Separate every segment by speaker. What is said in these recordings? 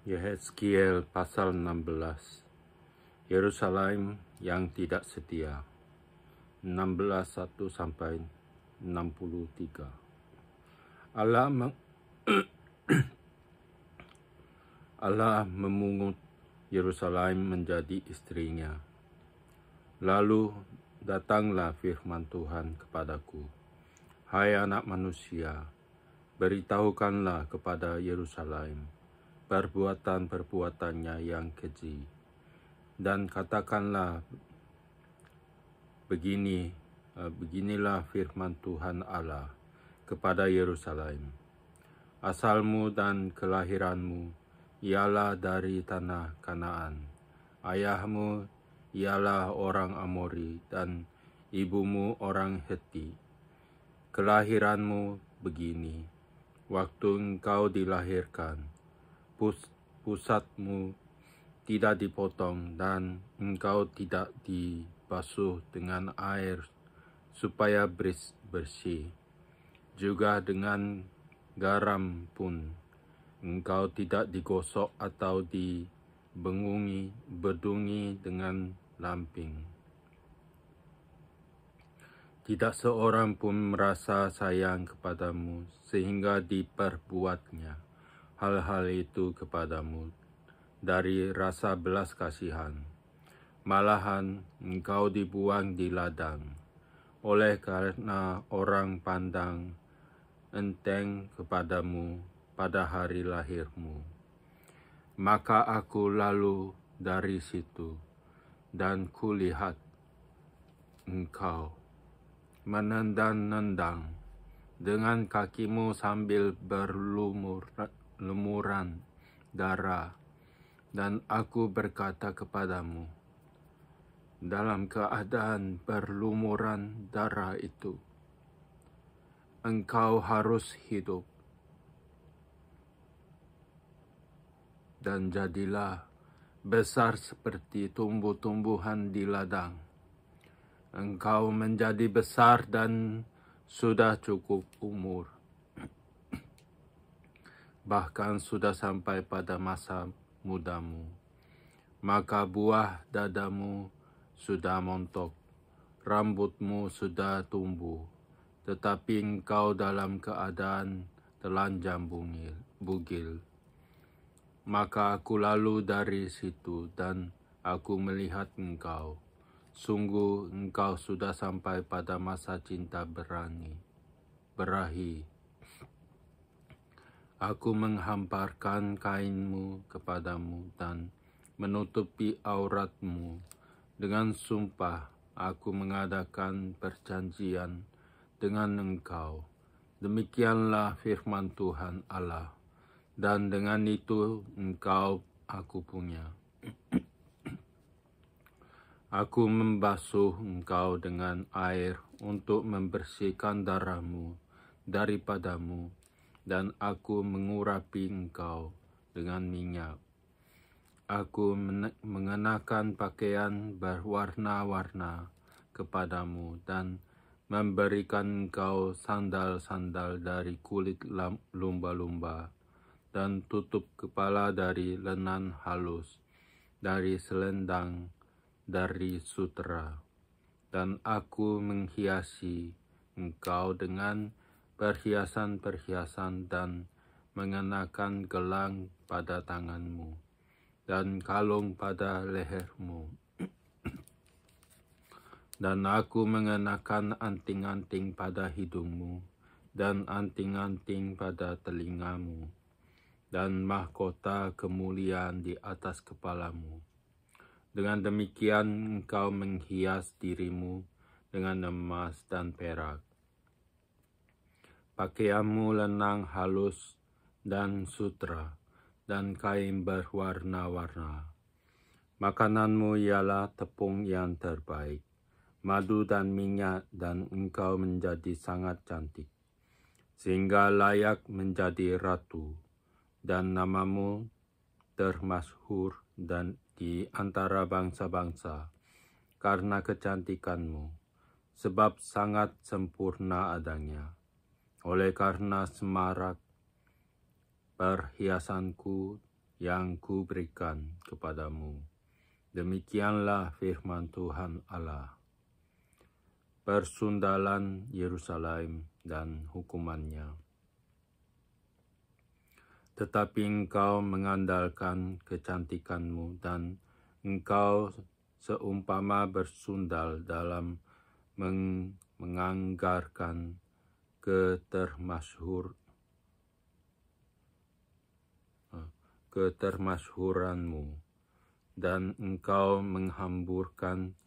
Speaker 1: Yehezkiel pasal 16. Yerusalem yang tidak setia. 16:1-63. Allah memungut Yerusalem menjadi istrinya. Lalu datanglah firman Tuhan kepadaku, "Hai anak manusia, beritahukanlah kepada Yerusalem perbuatan-perbuatannya yang keji, dan katakanlah beginilah firman Tuhan Allah kepada Yerusalem. Asalmu dan kelahiranmu ialah dari tanah Kanaan. Ayahmu ialah orang Amori dan ibumu orang Heti. Kelahiranmu begini, waktu engkau dilahirkan, pusatmu tidak dipotong dan engkau tidak dibasuh dengan air supaya bersih. Juga dengan garam pun engkau tidak digosok atau bedungi dengan lamping. Tidak seorang pun merasa sayang kepadamu sehingga diperbuatnya hal-hal itu kepadamu dari rasa belas kasihan. Malahan engkau dibuang di ladang, oleh karena orang pandang enteng kepadamu pada hari lahirmu. Maka aku lalu dari situ, dan kulihat engkau menendang-nendang dengan kakimu sambil berlumuran darah, dan aku berkata kepadamu, dalam keadaan berlumuran darah itu, engkau harus hidup. Dan jadilah besar seperti tumbuh-tumbuhan di ladang. Engkau menjadi besar dan sudah cukup umur, bahkan sudah sampai pada masa mudamu. Maka buah dadamu sudah montok, rambutmu sudah tumbuh, tetapi engkau dalam keadaan telanjang bugil. Maka aku lalu dari situ, dan aku melihat engkau. Sungguh engkau sudah sampai pada masa cinta berahi. Aku menghamparkan kainmu kepadamu dan menutupi auratmu. Dengan sumpah aku mengadakan perjanjian dengan engkau. Demikianlah firman Tuhan Allah. Dan dengan itu engkau aku punya. Aku membasuh engkau dengan air untuk membersihkan darahmu daripadamu, dan aku mengurapi engkau dengan minyak. Aku mengenakan pakaian berwarna-warna kepadamu dan memberikan engkau sandal-sandal dari kulit lumba-lumba dan tutup kepala dari lenan halus, dari selendang, dari sutera. Dan aku menghiasi engkau dengan perhiasan-perhiasan dan mengenakan gelang pada tanganmu dan kalung pada lehermu. Dan aku mengenakan anting-anting pada hidungmu dan anting-anting pada telingamu dan mahkota kemuliaan di atas kepalamu. Dengan demikian engkau menghias dirimu dengan emas dan perak. Pakaianmu lenang halus dan sutera dan kain berwarna-warna. Makananmu ialah tepung yang terbaik, madu dan minyak, dan engkau menjadi sangat cantik, sehingga layak menjadi ratu, dan namamu termasyhur dan di antara bangsa-bangsa karena kecantikanmu, sebab sangat sempurna adanya. Oleh karena semarak perhiasanku yang kuberikan kepadamu. Demikianlah firman Tuhan Allah. Persundalan Yerusalem dan hukumannya. Tetapi engkau mengandalkan kecantikanmu, dan engkau seumpama bersundal dalam menganggarkan ketermasyhuranmu, dan engkau menghamburkan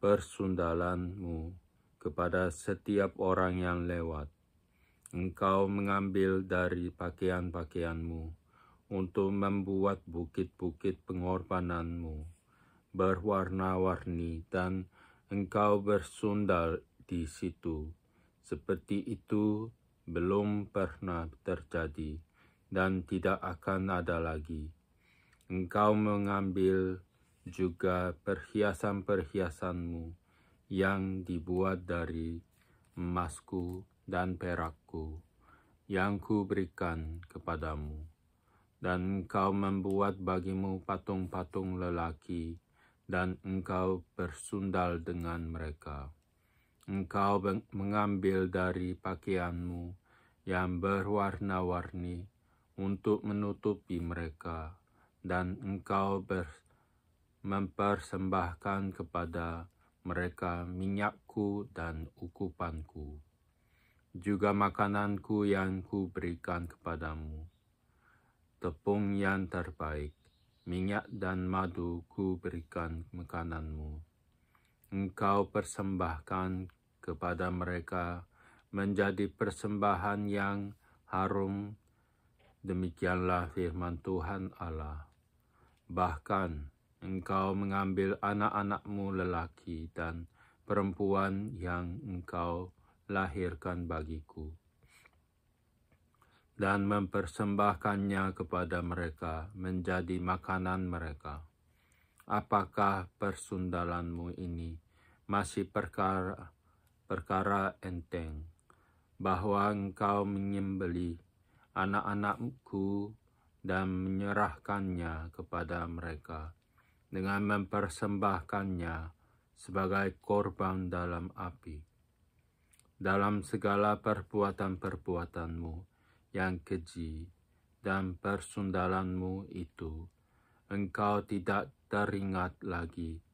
Speaker 1: persundalanmu kepada setiap orang yang lewat. Engkau mengambil dari pakaian-pakaianmu untuk membuat bukit-bukit pengorbananmu berwarna-warni, dan engkau bersundal di situ. Seperti itu belum pernah terjadi dan tidak akan ada lagi. Engkau mengambil juga perhiasan-perhiasanmu yang dibuat dari emasku dan perakku yang kuberikan kepadamu, dan engkau membuat bagimu patung-patung lelaki, dan engkau bersundal dengan mereka. Engkau mengambil dari pakaianmu yang berwarna-warni untuk menutupi mereka, dan engkau mempersembahkan kepada mereka minyakku dan ukupanku, juga makananku yang kuberikan kepadamu, tepung yang terbaik, minyak dan madu kuberikan makananmu. Engkau persembahkan kepada mereka menjadi persembahan yang harum. Demikianlah firman Tuhan Allah. Bahkan engkau mengambil anak-anakmu lelaki dan perempuan yang engkau lahirkan bagiku, dan mempersembahkannya kepada mereka menjadi makanan mereka. Apakah persundalanmu ini masih perkara enteng, bahwa engkau menyembelih anak-anakku dan menyerahkannya kepada mereka dengan mempersembahkannya sebagai korban dalam api? Dalam segala perbuatan-perbuatanmu yang keji dan persundalanmu itu, engkau tidak teringat lagi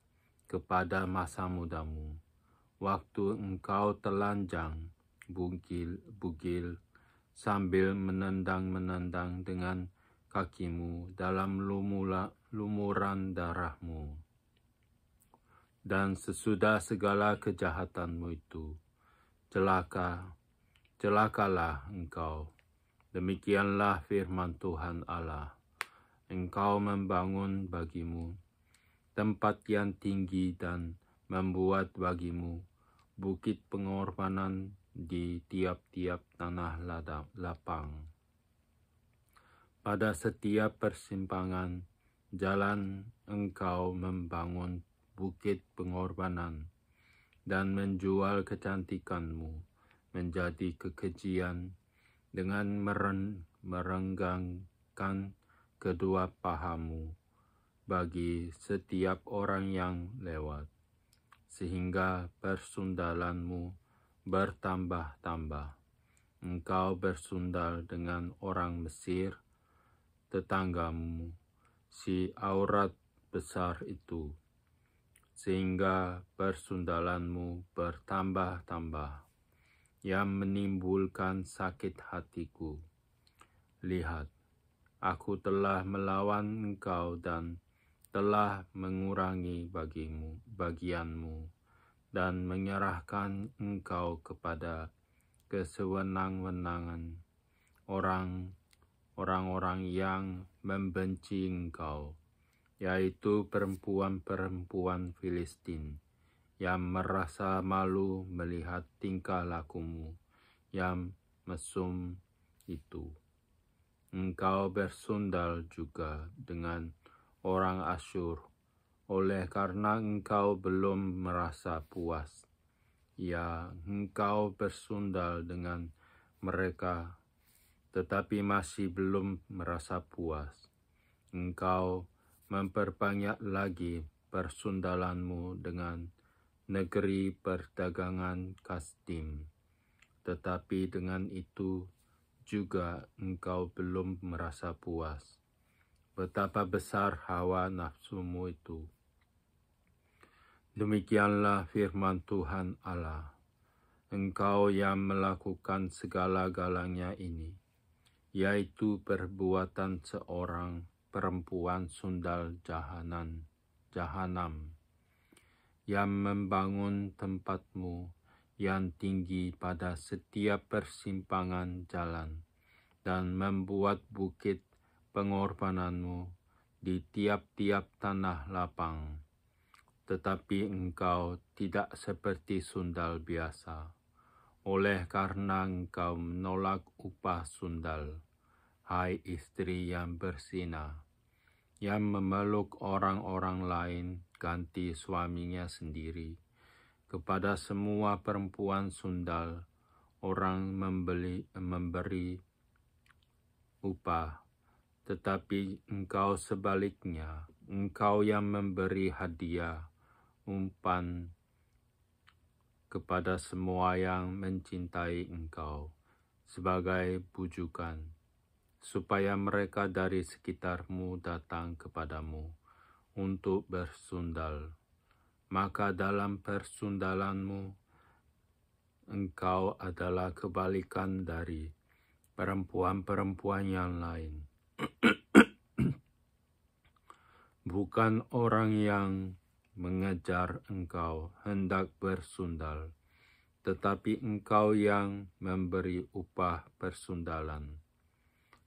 Speaker 1: kepada masa mudamu, waktu engkau telanjang bugil sambil menendang-menendang dengan kakimu dalam lumuran darahmu. Dan sesudah segala kejahatanmu itu, celakalah engkau. Demikianlah firman Tuhan Allah. Engkau membangun bagimu tempat yang tinggi dan membuat bagimu bukit pengorbanan di tiap-tiap tanah lapang. Pada setiap persimpangan jalan engkau membangun bukit pengorbanan dan menjual kecantikanmu menjadi kekejian dengan merenggangkan kedua pahamu bagi setiap orang yang lewat, sehingga persundalanmu bertambah-tambah. Engkau bersundal dengan orang Mesir, tetanggamu, si aurat besar itu, sehingga persundalanmu bertambah-tambah, yang menimbulkan sakit hatiku. Lihat, aku telah melawan engkau dan telah mengurangi bagianmu, dan menyerahkan engkau kepada kesewenang-wenangan orang-orang yang membenci engkau, yaitu perempuan-perempuan Filistin, yang merasa malu melihat tingkah lakumu yang mesum itu. Engkau bersundal juga dengan orang Asyur, oleh karena engkau belum merasa puas. Ya, engkau bersundal dengan mereka, tetapi masih belum merasa puas. engkau memperbanyak lagi persundalanmu dengan negeri perdagangan Kasdim. Tetapi dengan itu juga engkau belum merasa puas. Betapa besar hawa nafsumu itu. Demikianlah firman Tuhan Allah. Engkau yang melakukan segala-galanya ini, yaitu perbuatan seorang perempuan sundal jahanam, yang membangun tempatmu yang tinggi pada setiap persimpangan jalan, dan membuat bukit pengorbananmu di tiap-tiap tanah lapang. Tetapi engkau tidak seperti sundal biasa, oleh karena engkau menolak upah sundal, hai istri yang berzina, yang memeluk orang-orang lain ganti suaminya sendiri. Kepada semua perempuan sundal, orang memberi upah. Tetapi engkau sebaliknya, engkau yang memberi hadiah, umpan kepada semua yang mencintai engkau sebagai bujukan, supaya mereka dari sekitarmu datang kepadamu untuk bersundal. Maka dalam persundalanmu, engkau adalah kebalikan dari perempuan-perempuan yang lain. Bukan orang yang mengejar engkau hendak bersundal, tetapi engkau yang memberi upah persundalan.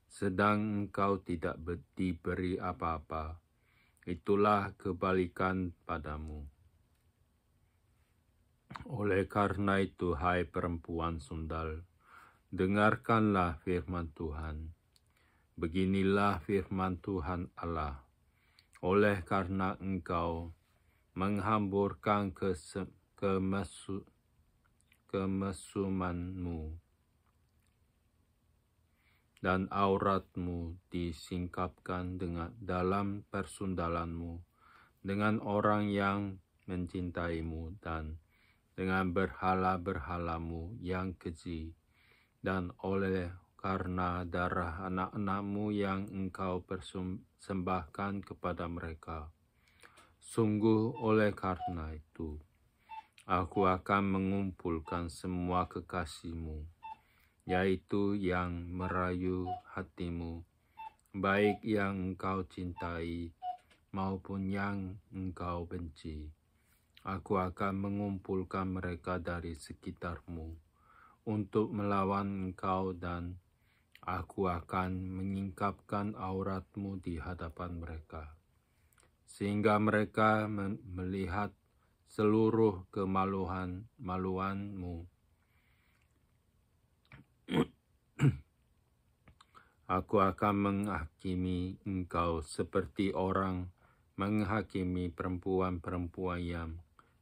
Speaker 1: Sedang engkau tidak diberi apa-apa, itulah kebalikan padamu. Oleh karena itu, hai perempuan sundal, dengarkanlah firman Tuhan. Beginilah firman Tuhan Allah. Oleh karena engkau menghamburkan kemesumanmu dan auratmu disingkapkan dalam persundalanmu dengan orang yang mencintaimu dan dengan berhala-berhalamu yang keji, dan oleh karena darah anak-anakmu yang engkau persembahkan kepada mereka. Sungguh oleh karena itu, aku akan mengumpulkan semua kekasihmu, yaitu yang merayu hatimu, baik yang engkau cintai maupun yang engkau benci. Aku akan mengumpulkan mereka dari sekitarmu untuk melawan engkau, dan aku akan menyingkapkan auratmu di hadapan mereka, sehingga mereka melihat seluruh kemaluanmu. Aku akan menghakimi engkau seperti orang menghakimi perempuan-perempuan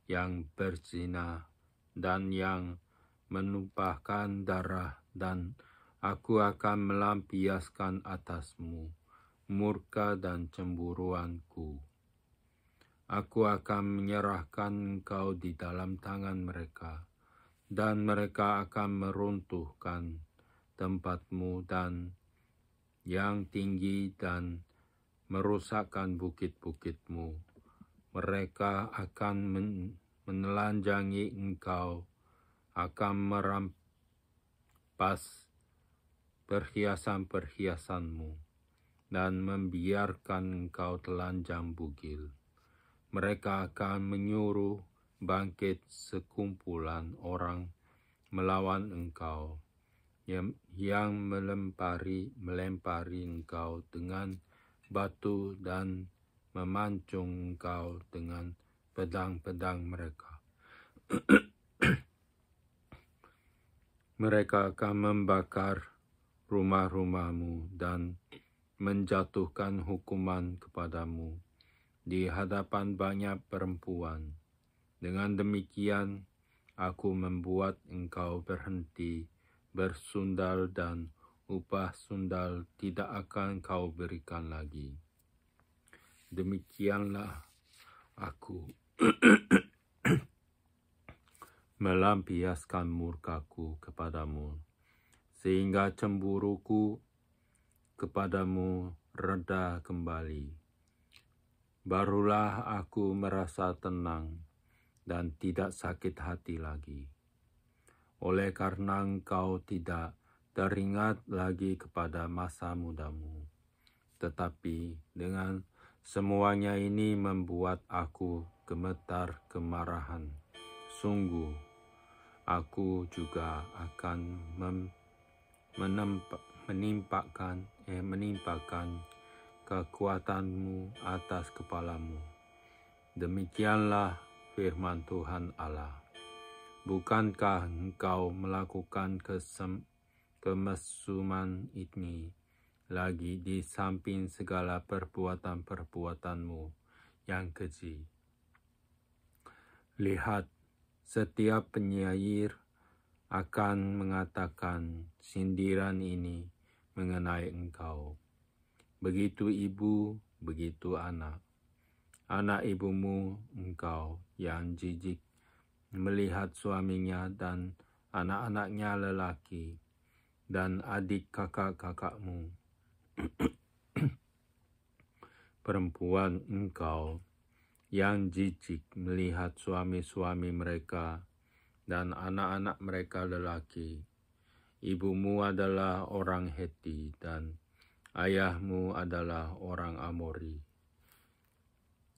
Speaker 1: yang berzina dan yang menumpahkan darah, dan aku akan melampiaskan atasmu murka dan cemburuanku. Aku akan menyerahkan engkau di dalam tangan mereka, dan mereka akan meruntuhkan tempatmu dan yang tinggi dan merusakkan bukit-bukitmu. Mereka akan menelanjangi engkau, akan merampas perhiasan-perhiasanmu, dan membiarkan engkau telanjang bugil. Mereka akan menyuruh bangkit sekumpulan orang melawan engkau, yang melempari engkau dengan batu dan memancung engkau dengan pedang-pedang mereka. Mereka akan membakar rumah-rumahmu dan menjatuhkan hukuman kepadamu di hadapan banyak perempuan. Dengan demikian, aku membuat engkau berhenti bersundal, dan upah sundal tidak akan kau berikan lagi. demikianlah aku melampiaskan murkaku kepadamu, sehingga cemburuku kepadamu reda kembali. Barulah aku merasa tenang dan tidak sakit hati lagi. Oleh karena engkau tidak teringat lagi kepada masa mudamu. Tetapi dengan semuanya ini membuat aku gemetar kemarahan. Sungguh, aku juga akan menimpakan kekuatanmu atas kepalamu. Demikianlah firman Tuhan Allah. Bukankah engkau melakukan kemesuman ini lagi di samping segala perbuatan-perbuatanmu yang keji? Lihat, setiap penyair akan mengatakan sindiran ini mengenai engkau. Begitu ibu, begitu anak. Anak ibumu engkau yang jijik melihat suaminya dan anak-anaknya lelaki, dan adik kakak-kakakmu perempuan engkau yang jijik melihat suami-suami mereka dan anak-anak mereka lelaki. Ibumu adalah orang Heti dan ayahmu adalah orang Amori.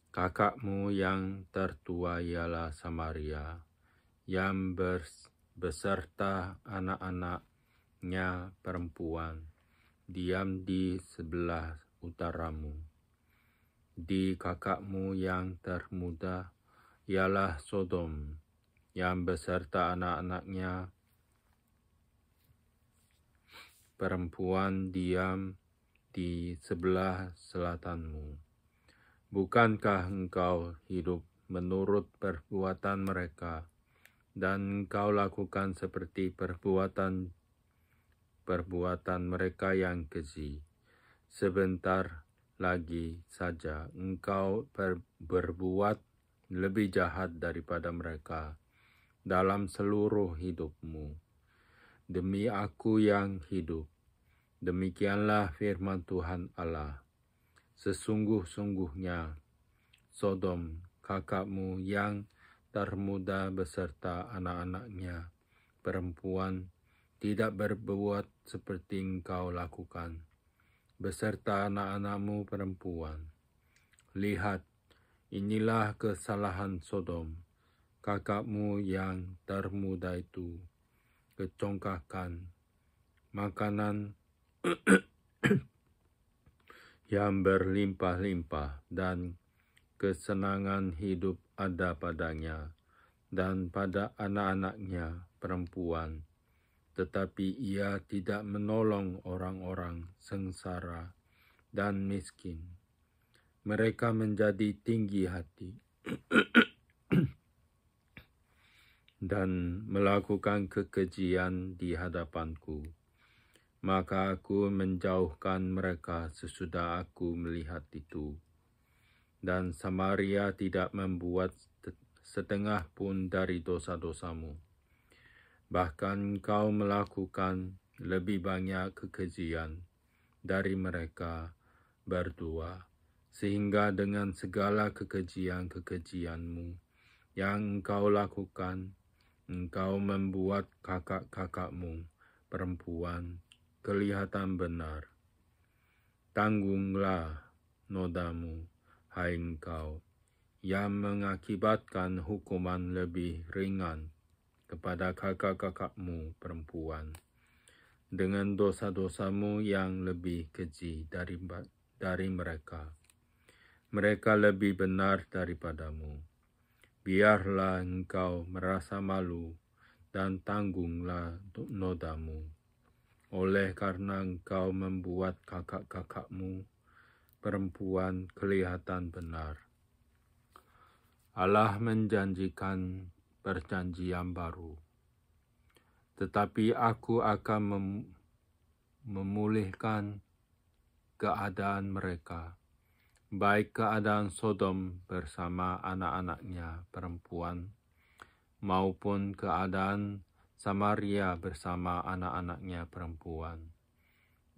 Speaker 1: Kakakmu yang tertua ialah Samaria, yang beserta anak-anaknya perempuan, diam di sebelah utaramu. Di kakakmu yang termuda ialah Sodom, yang beserta anak-anaknya perempuan diam di sebelah selatanmu. Bukankah engkau hidup menurut perbuatan mereka, dan engkau lakukan seperti perbuatan mereka yang keji? Sebentar lagi saja engkau berbuat lebih jahat daripada mereka dalam seluruh hidupmu. Demi aku yang hidup, demikianlah firman Tuhan Allah. Sesungguh-sungguhnya Sodom, kakakmu yang termuda beserta anak-anaknya perempuan, tidak berbuat seperti engkau lakukan, beserta anak-anakmu perempuan. Lihat, inilah kesalahan Sodom, kakakmu yang termuda itu kecongkakan makanan yang berlimpah-limpah dan kesenangan hidup ada padanya dan pada anak-anaknya perempuan, tetapi ia tidak menolong orang-orang sengsara dan miskin. Mereka menjadi tinggi hati dan melakukan kekejian di hadapanku. Maka aku menjauhkan mereka sesudah aku melihat itu. Dan Samaria tidak membuat setengah pun dari dosa-dosamu. Bahkan engkau melakukan lebih banyak kekejian dari mereka berdua, sehingga dengan segala kekejian-kekejianmu yang engkau lakukan, engkau membuat kakak-kakakmu perempuan kelihatan benar. Tanggunglah nodamu, hai engkau, yang mengakibatkan hukuman lebih ringan kepada kakak-kakakmu perempuan, dengan dosa-dosamu yang lebih keji dari mereka. Mereka lebih benar daripadamu. Biarlah engkau merasa malu dan tanggunglah nodamu. Oleh karena engkau membuat kakak-kakakmu perempuan kelihatan benar. Allah menjanjikan perjanjian baru, tetapi aku akan memulihkan keadaan mereka baik keadaan Sodom bersama anak-anaknya perempuan, maupun keadaan Samaria bersama anak-anaknya perempuan.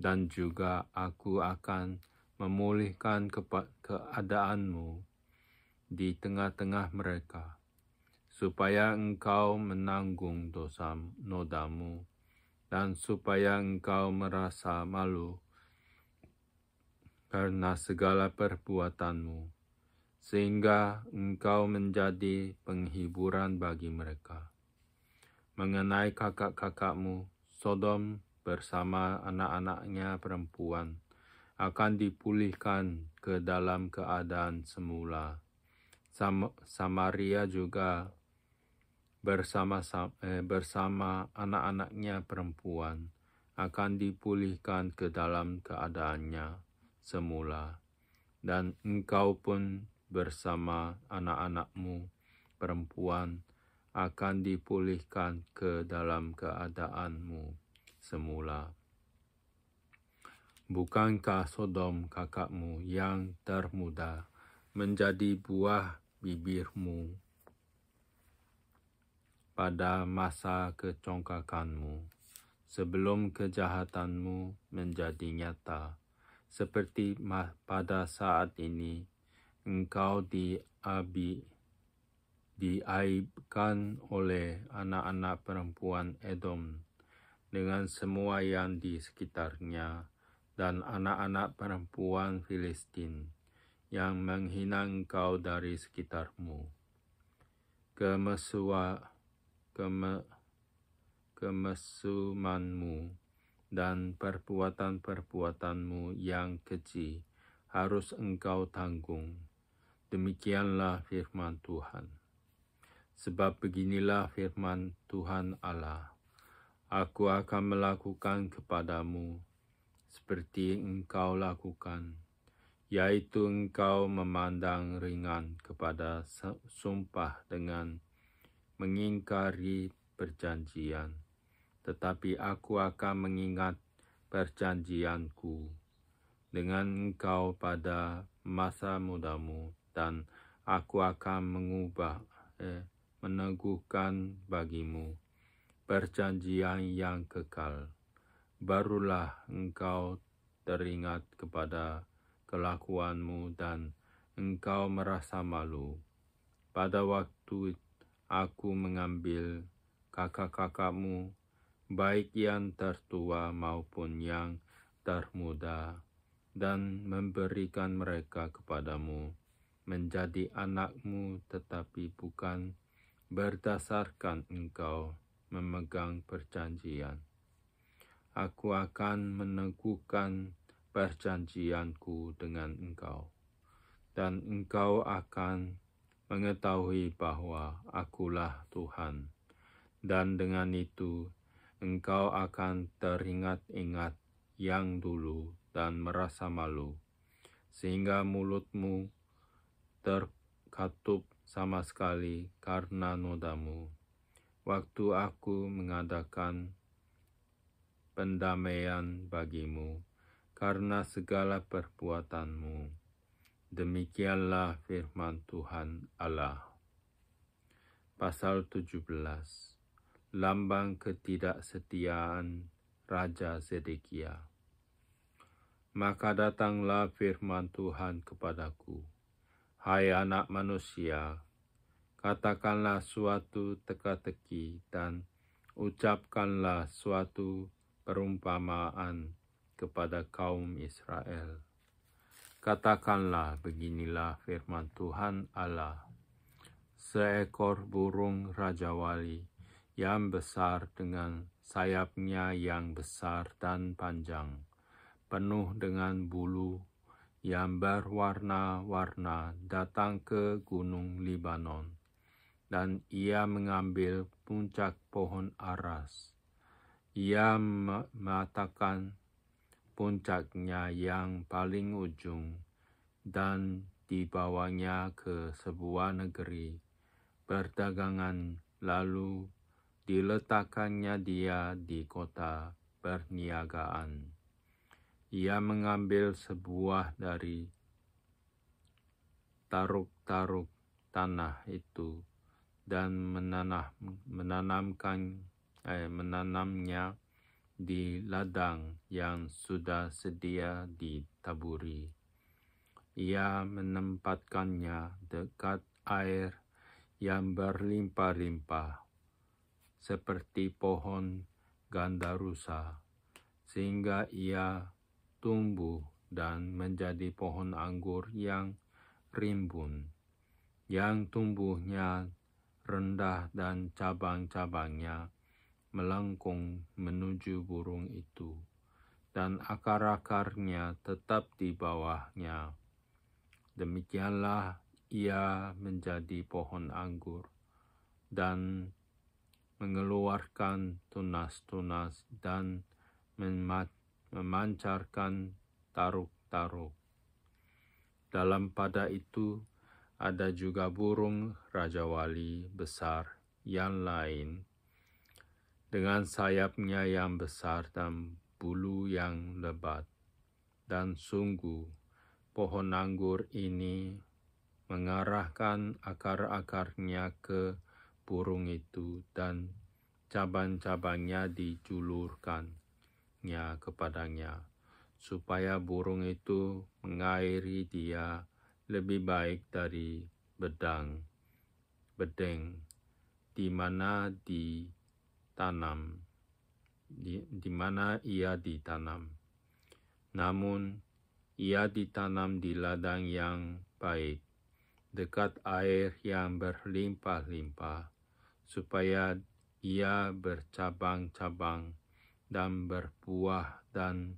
Speaker 1: Dan juga aku akan memulihkan keadaanmu di tengah-tengah mereka, supaya engkau menanggung dosa nodamu, dan supaya engkau merasa malu karena segala perbuatanmu, sehingga engkau menjadi penghiburan bagi mereka. Mengenai kakak-kakakmu, Sodom bersama anak-anaknya perempuan akan dipulihkan ke dalam keadaan semula. Samaria juga bersama anak-anaknya perempuan akan dipulihkan ke dalam keadaannya semula, dan engkau pun bersama anak-anakmu perempuan akan dipulihkan ke dalam keadaanmu semula. Bukankah Sodom kakakmu yang termuda menjadi buah bibirmu pada masa kecongkakanmu, sebelum kejahatanmu menjadi nyata? Seperti pada saat ini, engkau diaibkan oleh anak-anak perempuan Edom dengan semua yang di sekitarnya, dan anak-anak perempuan Filistin yang menghina engkau dari sekitarmu. Kemesumanmu dan perbuatan-perbuatanmu yang keji harus engkau tanggung. Demikianlah firman Tuhan. Sebab beginilah firman Tuhan Allah, aku akan melakukan kepadamu seperti engkau lakukan, yaitu engkau memandang ringan kepada sumpah dengan mengingkari perjanjian. Tetapi aku akan mengingat perjanjianku dengan engkau pada masa mudamu, dan aku akan meneguhkan bagimu perjanjian yang kekal. Barulah engkau teringat kepada kelakuanmu dan engkau merasa malu. Pada waktu aku mengambil kakak-kakakmu, baik yang tertua maupun yang termuda, dan memberikan mereka kepadamu menjadi anakmu, tetapi bukan berdasarkan engkau memegang perjanjian. Aku akan meneguhkan perjanjianku dengan engkau, dan engkau akan mengetahui bahwa akulah Tuhan. Dan dengan itu engkau akan teringat-ingat yang dulu dan merasa malu, sehingga mulutmu terkatup sama sekali karena nodamu. Waktu aku mengadakan pendamaian bagimu karena segala perbuatanmu. Demikianlah firman Tuhan Allah. Pasal 17. Lambang ketidaksetiaan Raja Zedekia. Maka datanglah firman Tuhan kepadaku, hai anak manusia, katakanlah suatu teka-teki dan ucapkanlah suatu perumpamaan kepada kaum Israel. Katakanlah, beginilah firman Tuhan Allah. Seekor burung rajawali yang besar dengan sayapnya yang besar dan panjang, penuh dengan bulu yang berwarna-warna, datang ke gunung Libanon, dan ia mengambil puncak pohon aras. Ia meletakkan puncaknya yang paling ujung dan dibawanya ke sebuah negeri perdagangan, lalu diletakkannya dia di kota perniagaan. Ia mengambil sebuah dari taruk-taruk tanah itu dan menanamnya di ladang yang sudah sedia ditaburi. Ia menempatkannya dekat air yang berlimpah-limpah, seperti pohon gandarusa, sehingga ia tumbuh dan menjadi pohon anggur yang rimbun, yang tumbuhnya rendah dan cabang-cabangnya melengkung menuju burung itu, dan akar-akarnya tetap di bawahnya. Demikianlah ia menjadi pohon anggur dan mengeluarkan tunas-tunas dan memancarkan taruk-taruk. Dalam pada itu ada juga burung rajawali besar yang lain, dengan sayapnya yang besar dan bulu yang lebat. Dan sungguh, pohon anggur ini mengarahkan akar-akarnya ke burung itu, dan cabang-cabangnya dijulurkannya kepadanya, supaya burung itu mengairi dia lebih baik dari bedeng di mana ia ditanam. Namun ia ditanam di ladang yang baik, dekat air yang berlimpah-limpah, supaya ia bercabang-cabang dan berbuah, dan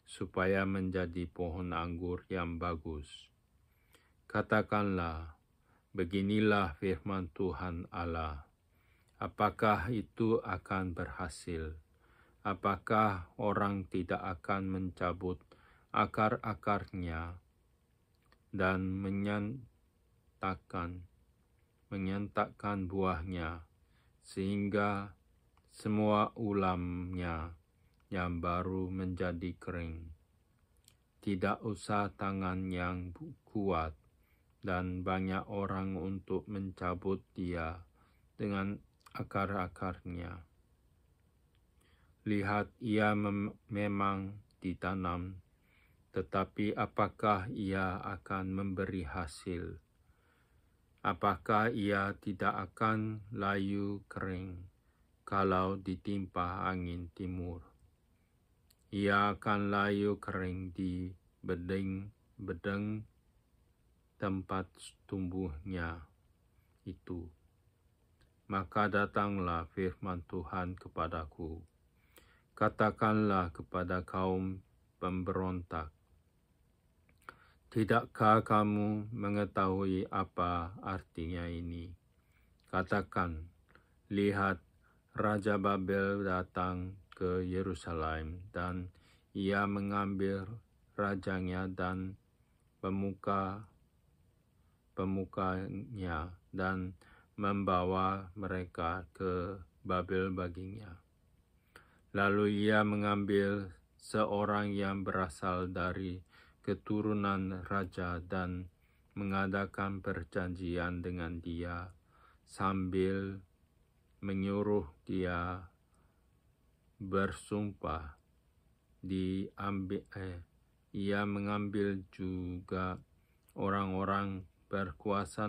Speaker 1: supaya menjadi pohon anggur yang bagus. Katakanlah, beginilah firman Tuhan Allah. Apakah itu akan berhasil? Apakah orang tidak akan mencabut akar-akarnya dan menyentakkan buahnya, sehingga semua ulamnya yang baru menjadi kering? Tidak usah tangan yang kuat dan banyak orang untuk mencabut dia dengan akar-akarnya. Lihat, ia memang ditanam, tetapi apakah ia akan memberi hasil? Apakah ia tidak akan layu kering kalau ditimpa angin timur? Ia akan layu kering di bedeng tempat tumbuhnya itu. Maka datanglah firman Tuhan kepadaku. Katakanlah kepada kaum pemberontak, tidakkah kamu mengetahui apa artinya ini? Katakan, lihat, Raja Babel datang ke Yerusalem, dan ia mengambil rajanya dan pemukanya dan membawa mereka ke Babel baginya. Lalu ia mengambil seorang yang berasal dari keturunan raja dan mengadakan perjanjian dengan dia sambil menyuruh dia bersumpah. Ia mengambil juga orang-orang berkuasa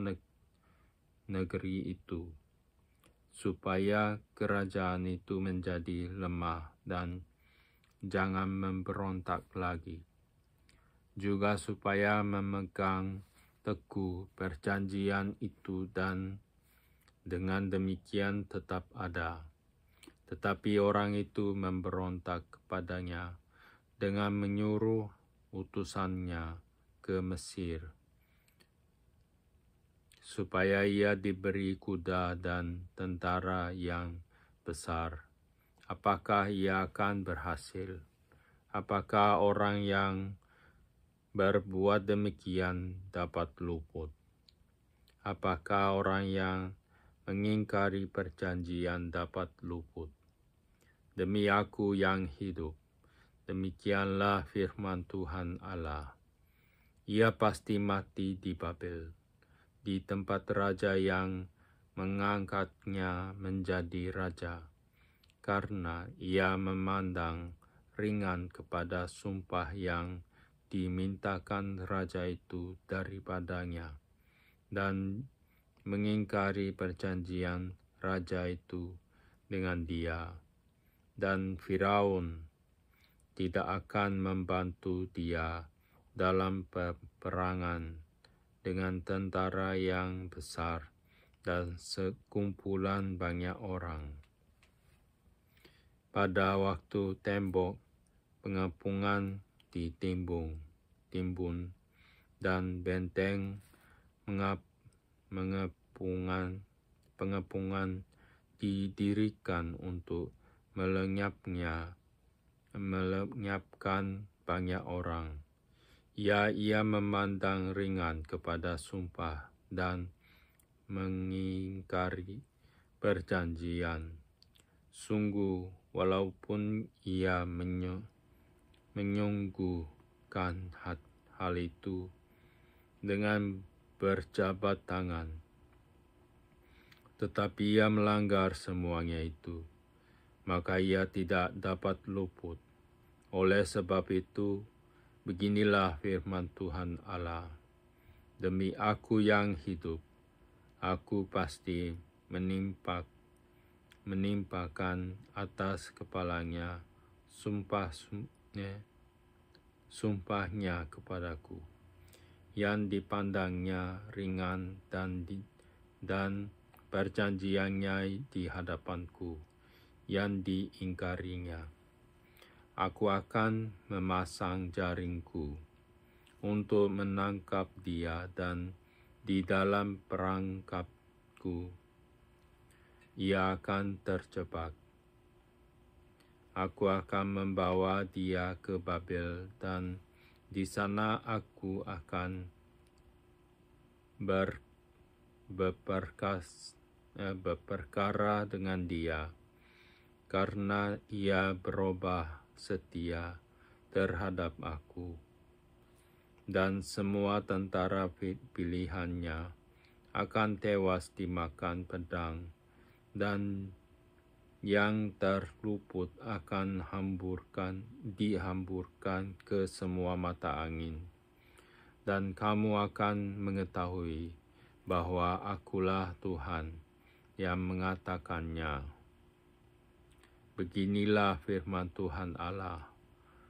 Speaker 1: negeri itu, supaya kerajaan itu menjadi lemah dan jangan memberontak lagi. Juga supaya memegang teguh perjanjian itu, dan dengan demikian tetap ada. Tetapi orang itu memberontak kepadanya dengan menyuruh utusannya ke Mesir, supaya ia diberi kuda dan tentara yang besar. Apakah ia akan berhasil? Apakah orang yang berbuat demikian dapat luput? Apakah orang yang mengingkari perjanjian dapat luput? Demi Aku yang hidup, demikianlah firman Tuhan Allah, ia pasti mati di Babel, di tempat raja yang mengangkatnya menjadi raja, karena ia memandang ringan kepada sumpah yang dimintakan raja itu daripadanya, dan mengingkari perjanjian raja itu dengan dia. Dan Firaun tidak akan membantu dia dalam peperangan dengan tentara yang besar dan sekumpulan banyak orang. Pada waktu tembok pengepungan ditimbun dan benteng pengepungan didirikan untuk melenyapkan banyak orang. Ia memandang ringan kepada sumpah dan mengingkari perjanjian. Sungguh, walaupun ia menyungguhkan hal itu dengan berjabat tangan, tetapi ia melanggar semuanya itu, maka ia tidak dapat luput. Oleh sebab itu, beginilah firman Tuhan Allah, demi Aku yang hidup, Aku pasti menimpakan atas kepalanya sumpahnya kepadaku, yang dipandangnya ringan dan perjanjiannya di hadapanku, yang diingkarinya. Aku akan memasang jaringku untuk menangkap dia, dan di dalam perangkapku ia akan terjebak. Aku akan membawa dia ke Babel, dan di sana aku akan berperkara dengan dia, karena ia berubah setia terhadap Aku. Dan semua tentara pilihannya akan tewas dimakan pedang, dan yang terluput akan dihamburkan ke semua mata angin. Dan kamu akan mengetahui bahwa Akulah Tuhan yang mengatakannya. Beginilah firman Tuhan Allah,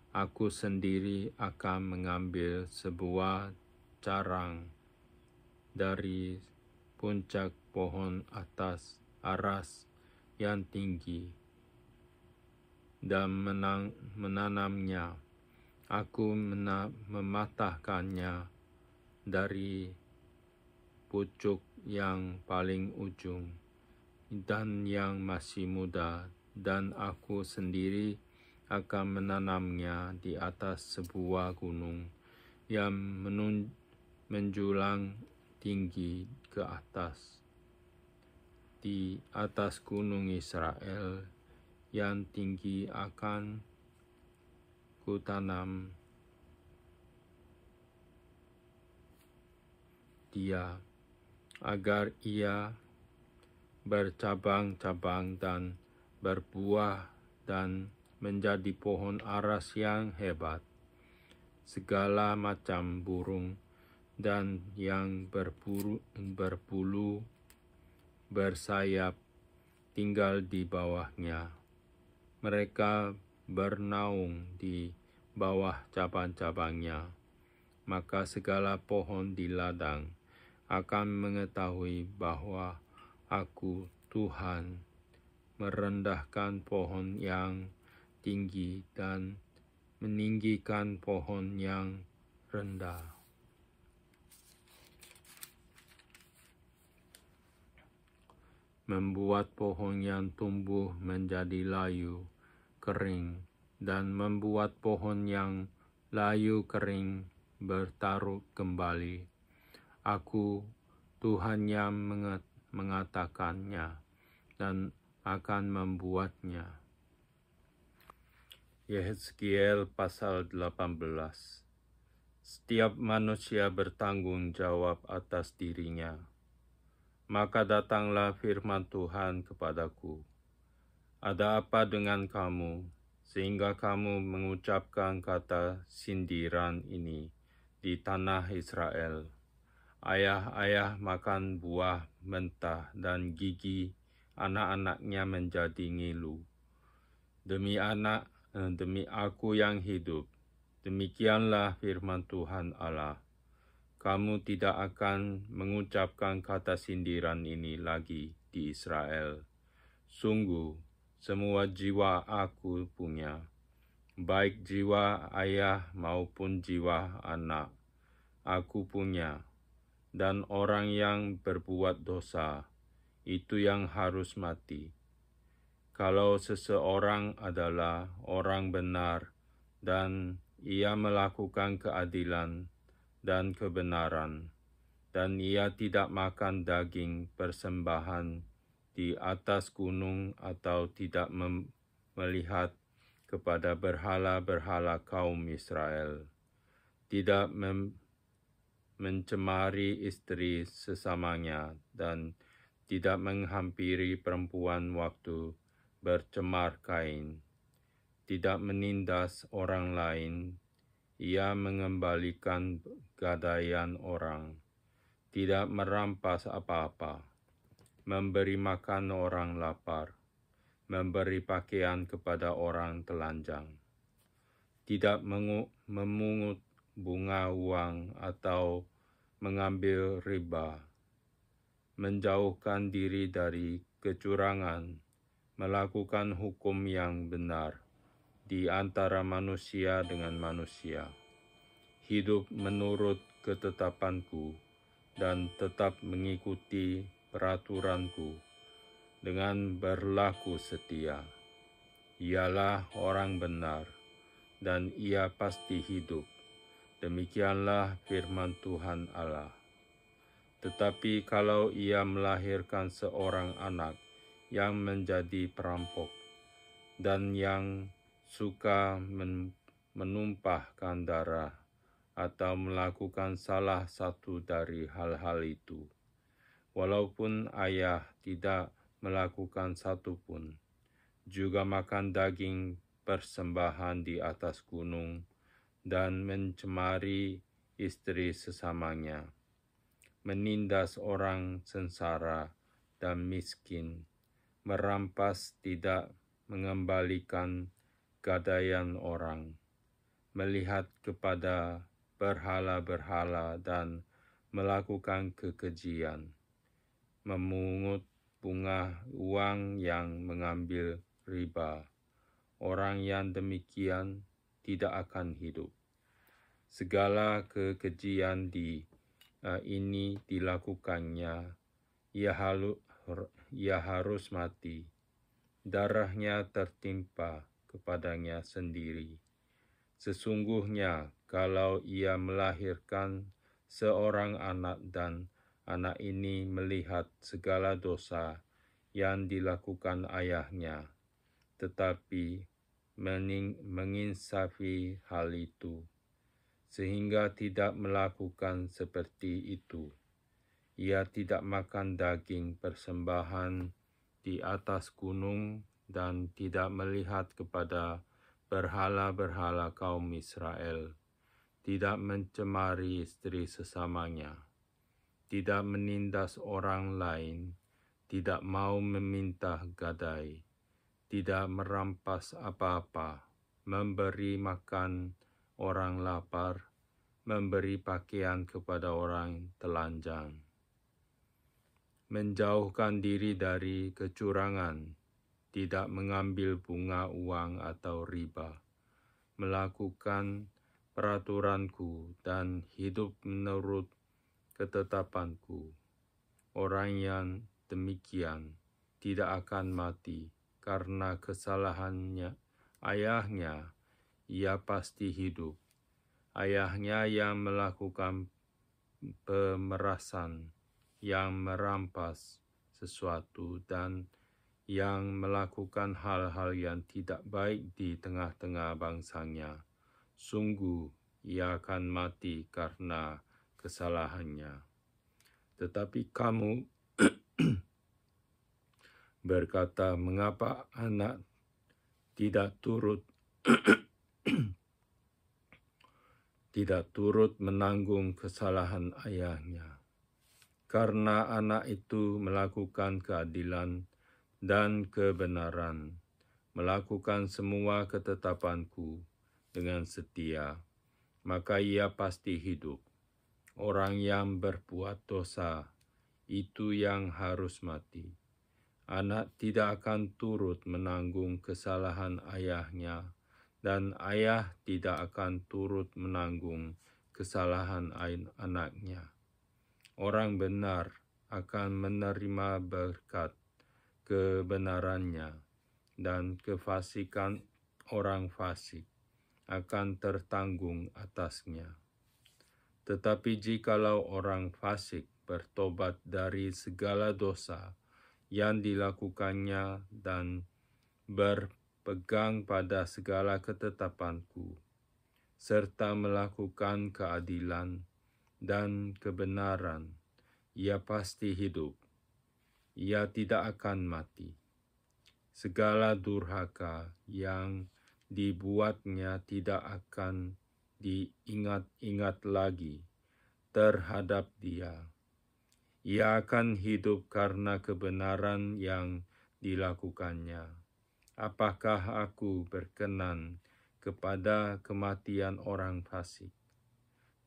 Speaker 1: Aku sendiri akan mengambil sebuah carang dari puncak pohon aras yang tinggi dan menanamnya. Aku mematahkannya dari pucuk yang paling ujung dan yang masih muda, dan Aku sendiri akan menanamnya di atas sebuah gunung yang menjulang tinggi ke atas, di atas gunung Israel yang tinggi akan kutanam dia, agar ia bercabang-cabang dan berbuah dan menjadi pohon aras yang hebat. Segala macam burung dan yang berbulu bersayap tinggal di bawahnya. Mereka bernaung di bawah cabang-cabangnya. Maka segala pohon di ladang akan mengetahui bahwa Aku, Tuhan, merendahkan pohon yang tinggi dan meninggikan pohon yang rendah. Membuat pohon yang tumbuh menjadi layu, kering, dan membuat pohon yang layu kering bertaruh kembali. Aku, Tuhan yang mengatakannya dan akan membuatnya. Yehezkiel pasal 18. Setiap manusia bertanggung jawab atas dirinya. Maka datanglah firman Tuhan kepadaku, ada apa dengan kamu, sehingga kamu mengucapkan kata sindiran ini di tanah Israel? Ayah-ayah makan buah mentah dan gigi anak-anaknya menjadi ngilu. Demi aku yang hidup, demikianlah firman Tuhan Allah. Kamu tidak akan mengucapkan kata sindiran ini lagi di Israel. Sungguh, semua jiwa aku punya, baik jiwa ayah maupun jiwa anak, aku punya, dan orang yang berbuat dosa, itu yang harus mati. Kalau seseorang adalah orang benar dan ia melakukan keadilan dan kebenaran, dan ia tidak makan daging persembahan di atas gunung atau tidak melihat kepada berhala-berhala kaum Israel, tidak mencemari istri sesamanya, dan tidak menghampiri perempuan waktu bercemar kain, tidak menindas orang lain, ia mengembalikan gadaian orang, tidak merampas apa-apa, memberi makan orang lapar, memberi pakaian kepada orang telanjang, tidak memungut bunga uang atau mengambil riba, menjauhkan diri dari kecurangan, melakukan hukum yang benar di antara manusia dengan manusia, hidup menurut ketetapanku, dan tetap mengikuti peraturanku dengan berlaku setia. Ialah orang benar, dan ia pasti hidup. Demikianlah firman Tuhan Allah. Tetapi kalau ia melahirkan seorang anak yang menjadi perampok, dan yang suka menumpahkan darah, atau melakukan salah satu dari hal-hal itu, walaupun ayah tidak melakukan satu pun, juga makan daging persembahan di atas gunung, dan mencemari istri sesamanya, menindas orang sengsara dan miskin, merampas tidak mengembalikan gadaian orang, melihat kepada berhala-berhala dan melakukan kekejian, memungut bunga uang yang mengambil riba. Orang yang demikian tidak akan hidup. Segala kekejian ini dilakukannya, ia harus mati. Darahnya tertimpa kepadanya sendiri. Sesungguhnya kalau ia melahirkan seorang anak dan anak ini melihat segala dosa yang dilakukan ayahnya, tetapi menginsafi hal itu, sehingga tidak melakukan seperti itu. Ia tidak makan daging persembahan di atas gunung dan tidak melihat kepada berhala-berhala kaum Israel, tidak mencemari istri sesamanya, tidak menindas orang lain, tidak mau meminta gadai, tidak merampas apa-apa, memberi makan orang lapar, memberi pakaian kepada orang telanjang, menjauhkan diri dari kecurangan, tidak mengambil bunga uang atau riba, melakukan peraturanku dan hidup menurut ketetapanku. Orang yang demikian tidak akan mati karena kesalahannya ayahnya, ia pasti hidup. Ayahnya yang melakukan pemerasan, yang merampas sesuatu, dan yang melakukan hal-hal yang tidak baik di tengah-tengah bangsanya, sungguh ia akan mati karena kesalahannya. Tetapi kamu berkata, "Mengapa anak tidak turut menanggung kesalahan ayahnya? Karena anak itu melakukan keadilan dan kebenaran, melakukan semua ketetapanku dengan setia, maka ia pasti hidup. Orang yang berbuat dosa, itu yang harus mati. Anak tidak akan turut menanggung kesalahan ayahnya, dan ayah tidak akan turut menanggung kesalahan anaknya. Orang benar akan menerima berkat kebenarannya, dan kefasikan orang fasik akan tertanggung atasnya. Tetapi jikalau orang fasik bertobat dari segala dosa yang dilakukannya dan berpegang pada segala ketetapanku, serta melakukan keadilan dan kebenaran, ia pasti hidup. Ia tidak akan mati. Segala durhaka yang dibuatnya tidak akan diingat-ingat lagi terhadap dia. Ia akan hidup karena kebenaran yang dilakukannya. Apakah aku berkenan kepada kematian orang fasik?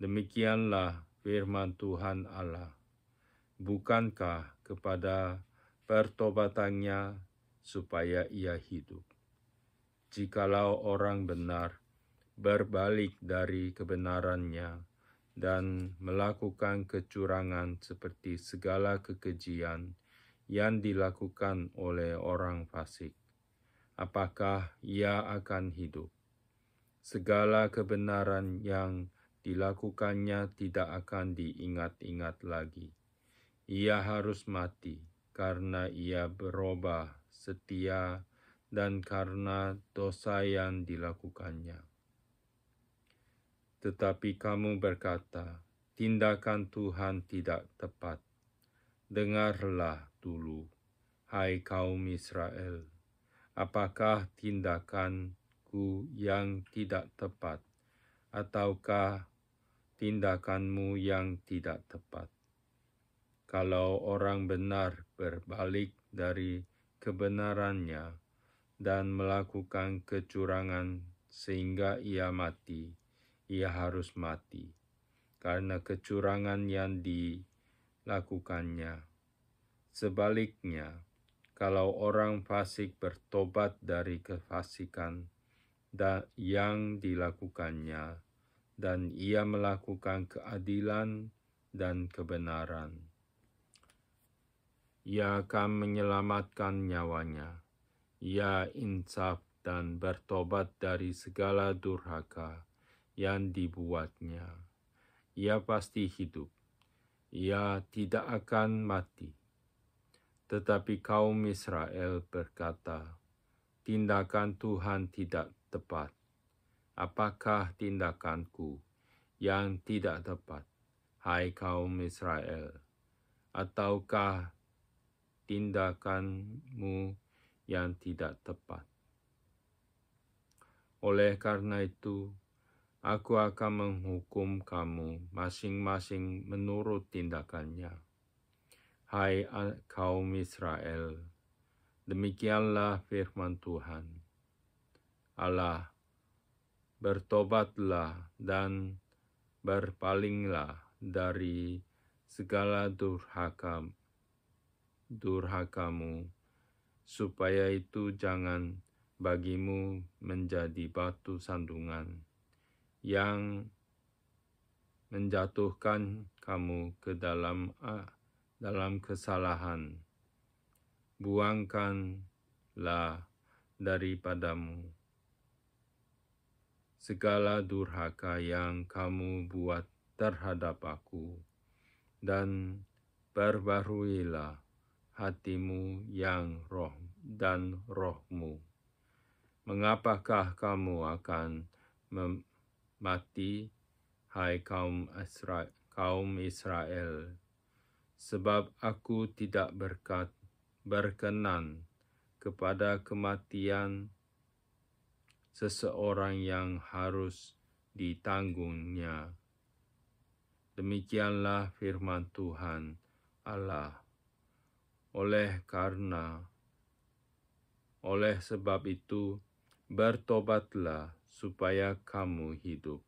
Speaker 1: Demikianlah firman Tuhan Allah. Bukankah kepada pertobatannya supaya ia hidup? Jikalau orang benar berbalik dari kebenarannya dan melakukan kecurangan seperti segala kekejian yang dilakukan oleh orang fasik, apakah ia akan hidup? Segala kebenaran yang dilakukannya tidak akan diingat-ingat lagi. Ia harus mati karena ia berubah setia dan karena dosa yang dilakukannya. Tetapi kamu berkata, tindakan Tuhan tidak tepat. Dengarlah dulu, hai kaum Israel, apakah tindakanku yang tidak tepat, ataukah tindakanmu yang tidak tepat? Kalau orang benar berbalik dari kebenarannya dan melakukan kecurangan sehingga ia mati, ia harus mati karena kecurangan yang dilakukannya. Sebaliknya, kalau orang fasik bertobat dari kefasikan yang dilakukannya, dan ia melakukan keadilan dan kebenaran, ia akan menyelamatkan nyawanya. Ia insaf dan bertobat dari segala durhaka yang dibuatnya. Ia pasti hidup. Ia tidak akan mati. Tetapi kaum Israel berkata, tindakan Tuhan tidak tepat. Apakah tindakanku yang tidak tepat, hai kaum Israel? Ataukah tindakanmu yang tidak tepat? Oleh karena itu, aku akan menghukum kamu masing-masing menurut tindakannya. Hai kaum Israel, demikianlah firman Tuhan Allah, bertobatlah dan berpalinglah dari segala durhakamu, supaya itu jangan bagimu menjadi batu sandungan yang menjatuhkan kamu ke dalam kesalahan. Buangkanlah daripadamu segala durhaka yang kamu buat terhadap aku, dan perbaharuilah hatimu yang rohmu. Mengapakah kamu akan mati, hai kaum Israel? sebab aku tidak berkenan kepada kematian seseorang yang harus ditanggungnya. Demikianlah firman Tuhan Allah. Oleh sebab itu, bertobatlah supaya kamu hidup.